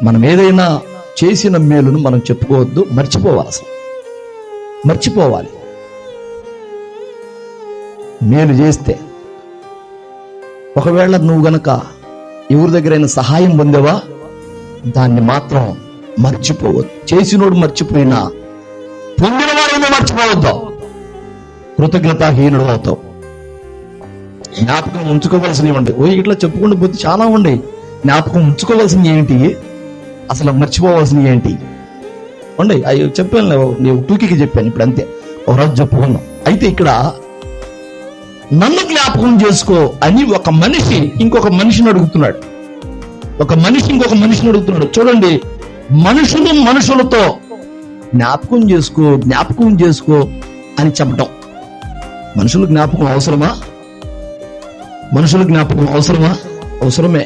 మనం ఏదైనా చేసిన మేలును మనం చెప్పుకోవద్దు, మర్చిపోవాలి. అసలు మర్చిపోవాలి. మేలు చేస్తే ఒకవేళ నువ్వు గనక ఎవరి దగ్గరైనా సహాయం పొందేవా, దాన్ని మాత్రం మర్చిపోవద్దు. చేసినోడు మర్చిపోయినా పొందిన వారేమో మర్చిపోవద్దు. కృతజ్ఞతాహీనుడు అవుతావు. జ్ఞాపకం ఉంచుకోవలసినవి ఉండే ఇట్లా చెప్పుకుంటూ పోతే చాలా ఉండే. జ్ఞాపకం ఉంచుకోవాల్సింది ఏంటి, అసలు మర్చిపోవాల్సింది ఏంటి ఉండే. అవి చెప్పాను, నేను టూకీకి చెప్పాను. ఇప్పుడు అంతే, ఒకరోజు చెప్పుకున్నాం. అయితే ఇక్కడ నన్ను జ్ఞాపకం చేసుకో అని ఒక మనిషి ఇంకొక మనిషిని అడుగుతున్నాడు. ఒక మనిషి ఇంకొక మనిషిని అడుగుతున్నాడు. చూడండి, మనుషులు మనుషులతో జ్ఞాపకం చేసుకో, జ్ఞాపకం చేసుకో అని చెప్పటం. మనుషులు జ్ఞాపకం అవసరమా? మనుషుల జ్ఞాపకం అవసరమా? అవసరమే.